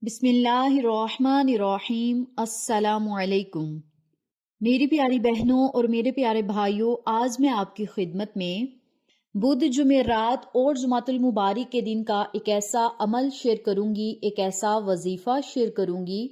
بسم اللہ الرحمن الرحیم۔ السلام علیکم میری پیاری بہنوں اور میرے پیارے بھائیوں، آج میں آپ کی خدمت میں بدھ، جمعرات اور جمعۃ المبارک کے دن کا ایک ایسا عمل شیئر کروں گی، ایک ایسا وظیفہ شیئر کروں گی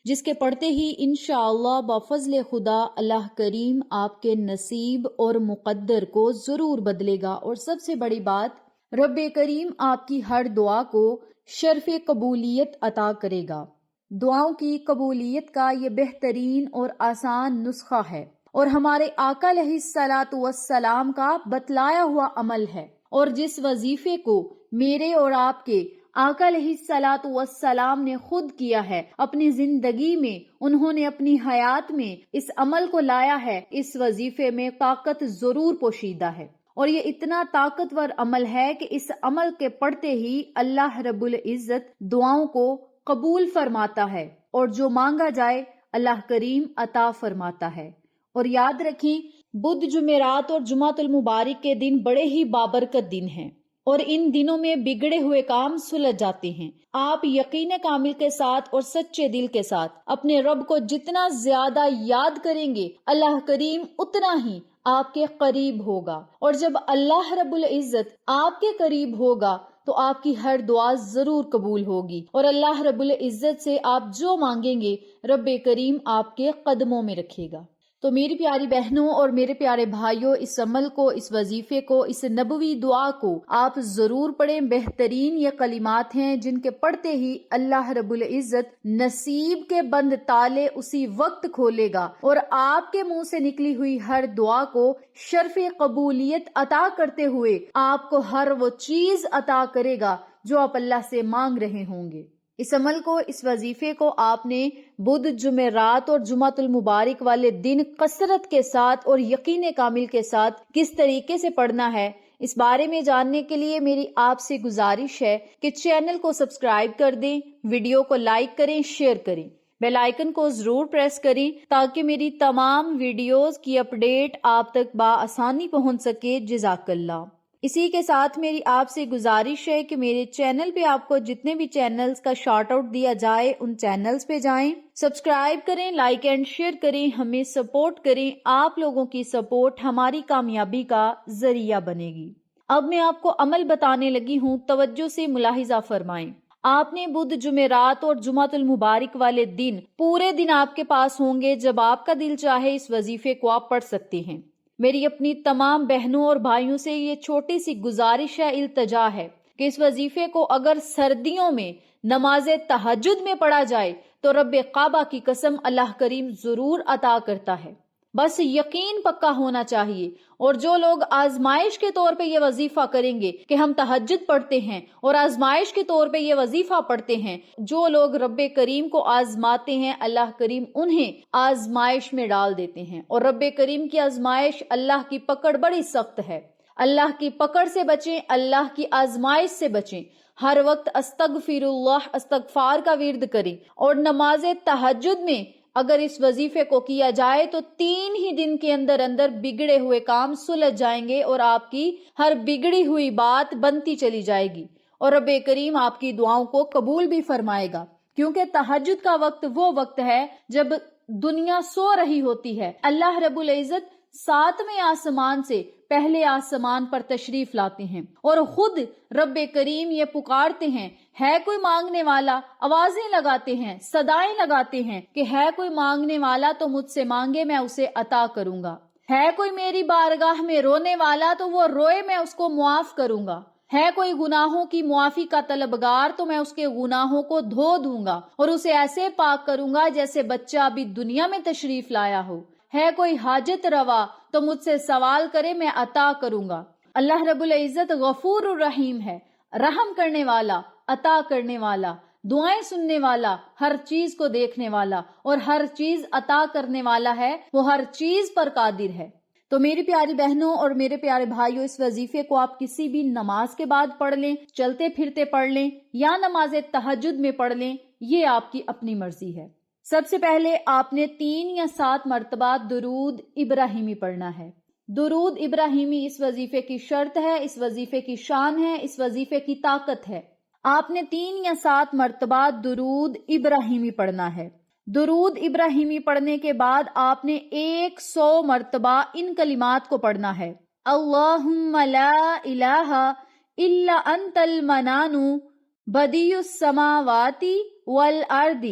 جس کے پڑھتے ہی انشاءاللہ بفضل خدا اللہ کریم آپ کے نصیب اور مقدر کو ضرور بدلے گا، اور سب سے بڑی بات، رب کریم آپ کی ہر دعا کو شرف قبولیت عطا کرے گا۔ دعاؤں کی قبولیت کا یہ بہترین اور آسان نسخہ ہے اور ہمارے آقا علیہ الصلاۃ والسلام کا بتلایا ہوا عمل ہے، اور جس وظیفے کو میرے اور آپ کے آقا علیہ الصلاۃ والسلام نے خود کیا ہے اپنی زندگی میں، انہوں نے اپنی حیات میں اس عمل کو لایا ہے۔ اس وظیفے میں طاقت ضرور پوشیدہ ہے، اور یہ اتنا طاقتور عمل ہے کہ اس عمل کے پڑھتے ہی اللہ رب العزت دعاؤں کو قبول فرماتا ہے، اور جو مانگا جائے اللہ کریم عطا فرماتا ہے۔ اور یاد رکھیں، بدھ، جمعرات اور جمعۃ المبارک کے دن بڑے ہی بابرکت دن ہیں، اور ان دنوں میں بگڑے ہوئے کام سلجھ جاتے ہیں۔ آپ یقین کامل کے ساتھ اور سچے دل کے ساتھ اپنے رب کو جتنا زیادہ یاد کریں گے، اللہ کریم اتنا ہی آپ کے قریب ہوگا، اور جب اللہ رب العزت آپ کے قریب ہوگا تو آپ کی ہر دعا ضرور قبول ہوگی، اور اللہ رب العزت سے آپ جو مانگیں گے رب کریم آپ کے قدموں میں رکھے گا۔ تو میری پیاری بہنوں اور میرے پیارے بھائیوں، اس عمل کو، اس وظیفے کو، اس نبوی دعا کو آپ ضرور پڑھیں۔ بہترین یہ کلمات ہیں جن کے پڑھتے ہی اللہ رب العزت نصیب کے بند تالے اسی وقت کھولے گا، اور آپ کے منہ سے نکلی ہوئی ہر دعا کو شرف قبولیت عطا کرتے ہوئے آپ کو ہر وہ چیز عطا کرے گا جو آپ اللہ سے مانگ رہے ہوں گے۔ اس عمل کو، اس وظیفے کو آپ نے بدھ، جمعرات اور جمعۃ المبارک والے دن کثرت کے ساتھ اور یقین کامل کے ساتھ کس طریقے سے پڑھنا ہے، اس بارے میں جاننے کے لیے میری آپ سے گزارش ہے کہ چینل کو سبسکرائب کر دیں، ویڈیو کو لائک کریں، شیئر کریں، بیل آئیکن کو ضرور پریس کریں تاکہ میری تمام ویڈیوز کی اپڈیٹ آپ تک بآسانی پہنچ سکے۔ جزاک اللہ۔ اسی کے ساتھ میری آپ سے گزارش ہے کہ میرے چینل پہ آپ کو جتنے بھی چینلز کا شارٹ آؤٹ دیا جائے ان چینلز پہ جائیں، سبسکرائب کریں، لائک اینڈ شیئر کریں، ہمیں سپورٹ کریں۔ آپ لوگوں کی سپورٹ ہماری کامیابی کا ذریعہ بنے گی۔ اب میں آپ کو عمل بتانے لگی ہوں، توجہ سے ملاحظہ فرمائیں۔ آپ نے بدھ، جمعرات اور جمعۃ المبارک والے دن پورے دن آپ کے پاس ہوں گے، جب آپ کا دل چاہے اس وظیفے کو آپ پڑھ سکتے ہیں۔ میری اپنی تمام بہنوں اور بھائیوں سے یہ چھوٹی سی گزارش ہے، التجا ہے کہ اس وظیفے کو اگر سردیوں میں نماز تہجد میں پڑھا جائے تو رب کعبہ کی قسم اللہ کریم ضرور عطا کرتا ہے۔ بس یقین پکا ہونا چاہیے، اور جو لوگ آزمائش کے طور پہ یہ وظیفہ کریں گے کہ ہم تہجد پڑھتے ہیں اور آزمائش کے طور پہ یہ وظیفہ پڑھتے ہیں، جو لوگ رب کریم کو آزماتے ہیں اللہ کریم انہیں آزمائش میں ڈال دیتے ہیں، اور رب کریم کی آزمائش، اللہ کی پکڑ بڑی سخت ہے۔ اللہ کی پکڑ سے بچیں، اللہ کی آزمائش سے بچیں۔ ہر وقت استغفر اللہ، استغفار کا ورد کریں، اور نماز تہجد میں اگر اس وظیفے کو کیا جائے تو 3 ہی دن کے اندر اندر بگڑے ہوئے کام سلجھ جائیں گے، اور آپ کی ہر بگڑی ہوئی بات بنتی چلی جائے گی، اور رب کریم آپ کی دعاؤں کو قبول بھی فرمائے گا، کیونکہ تہجد کا وقت وہ وقت ہے جب دنیا سو رہی ہوتی ہے۔ اللہ رب العزت 7ویں آسمان سے پہلے آسمان پر تشریف لاتے ہیں، اور خود رب کریم یہ پکارتے ہیں، ہے کوئی مانگنے والا؟ آوازیں لگاتے ہیں، صدائیں لگاتے ہیں کہ ہے کوئی مانگنے والا تو مجھ سے مانگے، میں اسے عطا کروں گا۔ ہے کوئی میری بارگاہ میں رونے والا تو وہ روئے، میں اس کو معاف کروں گا۔ ہے کوئی گناہوں کی معافی کا طلبگار تو میں اس کے گناہوں کو دھو دوں گا، اور اسے ایسے پاک کروں گا جیسے بچہ ابھی دنیا میں تشریف لایا ہو۔ ہے کوئی حاجت روا تو مجھ سے سوال کرے، میں عطا کروں گا۔ اللہ رب العزت غفور الرحیم ہے، رحم کرنے والا، عطا کرنے والا، دعائیں سننے والا، ہر چیز کو دیکھنے والا، اور ہر چیز عطا کرنے والا ہے، وہ ہر چیز پر قادر ہے۔ تو میری پیاری بہنوں اور میرے پیارے بھائیوں، اس وظیفے کو آپ کسی بھی نماز کے بعد پڑھ لیں، چلتے پھرتے پڑھ لیں، یا نماز تہجد میں پڑھ لیں، یہ آپ کی اپنی مرضی ہے۔ سب سے پہلے آپ نے 3 یا 7 مرتبہ درود ابراہیمی پڑھنا ہے۔ درود ابراہیمی اس وظیفے کی شرط ہے، اس وظیفے کی شان ہے، اس وظیفے کی طاقت ہے۔ آپ نے 3 یا 7 مرتبہ درود ابراہیمی پڑھنا ہے۔ درود ابراہیمی پڑھنے کے بعد آپ نے 100 مرتبہ ان کلمات کو پڑھنا ہے۔ اللہم لا الہ الا انت المنان بدیع السماوات والارض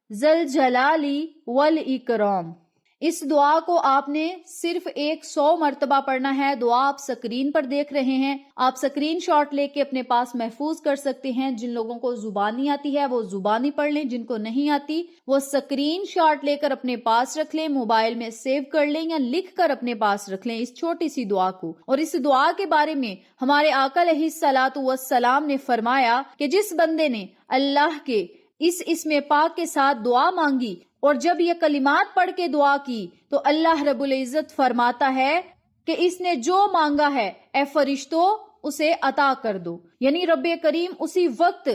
ذی الجلال والاکرام۔ اس دعا کو آپ نے صرف 100 مرتبہ پڑھنا ہے۔ دعا آپ سکرین پر دیکھ رہے ہیں، آپ سکرین شاٹ لے کے اپنے پاس محفوظ کر سکتے ہیں۔ جن لوگوں کو زبانی آتی ہے وہ زبانی پڑھ لیں، جن کو نہیں آتی وہ سکرین شاٹ لے کر اپنے پاس رکھ لیں، موبائل میں سیو کر لیں یا لکھ کر اپنے پاس رکھ لیں اس چھوٹی سی دعا کو۔ اور اس دعا کے بارے میں ہمارے آقا علیہ الصلوۃ والسلام نے فرمایا کہ جس بندے نے اللہ کے اس اسم پاک کے ساتھ دعا مانگی اور جب یہ کلمات پڑھ کے دعا کی تو اللہ رب العزت فرماتا ہے کہ اس نے جو مانگا ہے اے فرشتوں اسے عطا کر دو، یعنی رب کریم اسی وقت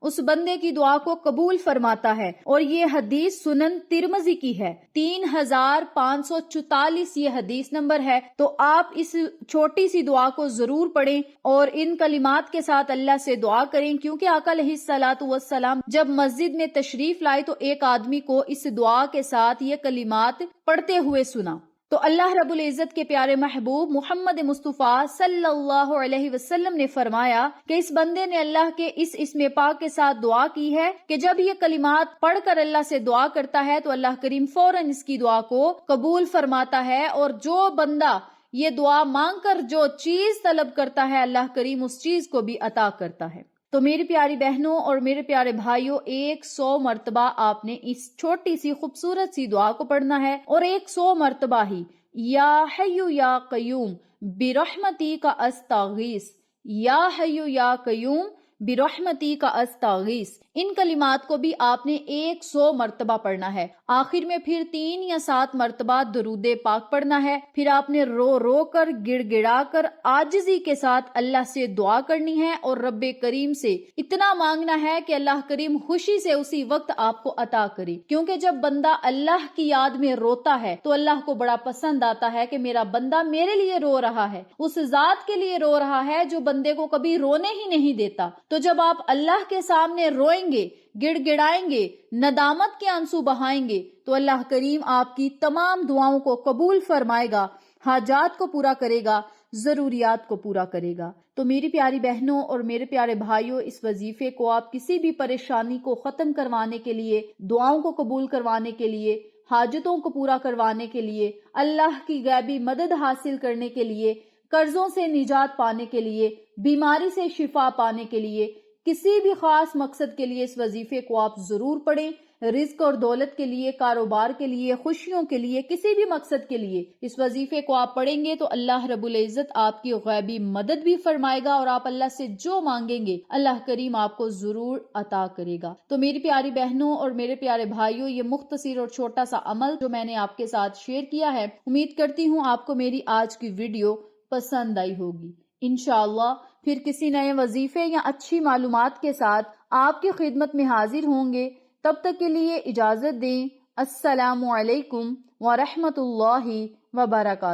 اس بندے کی دعا کو قبول فرماتا ہے۔ اور یہ حدیث سنن ترمذی کی ہے، 3544 یہ حدیث نمبر ہے۔ تو آپ اس چھوٹی سی دعا کو ضرور پڑھیں اور ان کلمات کے ساتھ اللہ سے دعا کریں، کیونکہ آقا علیہ الصلوۃ والسلام جب مسجد میں تشریف لائے تو ایک آدمی کو اس دعا کے ساتھ یہ کلمات پڑھتے ہوئے سنا۔ تو اللہ رب العزت کے پیارے محبوب محمد مصطفیٰ صلی اللہ علیہ وسلم نے فرمایا کہ اس بندے نے اللہ کے اس اسم پاک کے ساتھ دعا کی ہے کہ جب یہ کلمات پڑھ کر اللہ سے دعا کرتا ہے تو اللہ کریم فوراً اس کی دعا کو قبول فرماتا ہے، اور جو بندہ یہ دعا مانگ کر جو چیز طلب کرتا ہے اللہ کریم اس چیز کو بھی عطا کرتا ہے۔ تو میری پیاری بہنوں اور میرے پیارے بھائیوں، 100 مرتبہ آپ نے اس چھوٹی سی خوبصورت سی دعا کو پڑھنا ہے، اور 100 مرتبہ ہی یا حی یا قیوم برحمتی کا استغیث، یا حی یا قیوم برحمتی کا استغیث، ان کلمات کو بھی آپ نے 100 مرتبہ پڑھنا ہے۔ آخر میں پھر 3 یا 7 مرتبہ درود پاک پڑھنا ہے۔ پھر آپ نے رو رو کر گڑ گڑا کر عاجزی کے ساتھ اللہ سے دعا کرنی ہے اور رب کریم سے اتنا مانگنا ہے کہ اللہ کریم خوشی سے اسی وقت آپ کو عطا کرے، کیونکہ جب بندہ اللہ کی یاد میں روتا ہے تو اللہ کو بڑا پسند آتا ہے کہ میرا بندہ میرے لیے رو رہا ہے، اس ذات کے لیے رو رہا ہے جو بندے کو کبھی رونے ہی نہیں دیتا۔ تو جب آپ اللہ کے سامنے روئیں گے، گڑ گڑائیں گے، ندامت کے آنسو بہائیں گے تو اللہ کریم آپ کی تمام دعاؤں کو قبول فرمائے گا، حاجات کو پورا کرے گا، ضروریات کو پورا کرے گا۔ تو میری پیاری بہنوں اور میرے پیارے بھائیوں، اس وظیفے کو آپ کسی بھی پریشانی کو ختم کروانے کے لیے، دعاؤں کو قبول کروانے کے لیے، حاجتوں کو پورا کروانے کے لیے، اللہ کی غیبی مدد حاصل کرنے کے لیے، قرضوں سے نجات پانے کے لیے، بیماری سے شفا پانے کے لیے، کسی بھی خاص مقصد کے لیے اس وظیفے کو آپ ضرور پڑھیں۔ رزق اور دولت کے لیے، کاروبار کے لیے، خوشیوں کے لیے، کسی بھی مقصد کے لیے اس وظیفے کو آپ پڑھیں گے تو اللہ رب العزت آپ کی غیبی مدد بھی فرمائے گا، اور آپ اللہ سے جو مانگیں گے اللہ کریم آپ کو ضرور عطا کرے گا۔ تو میری پیاری بہنوں اور میرے پیارے بھائیوں، یہ مختصر اور چھوٹا سا عمل جو میں نے آپ کے ساتھ شیئر کیا ہے، امید کرتی ہوں آپ کو میری آج کی ویڈیو پسند آئی ہوگی۔ انشاءاللہ پھر کسی نئے وظیفے یا اچھی معلومات کے ساتھ آپ کی خدمت میں حاضر ہوں گے۔ تب تک کے لیے اجازت دیں۔ السلام علیکم ورحمۃ اللہ وبرکاتہ۔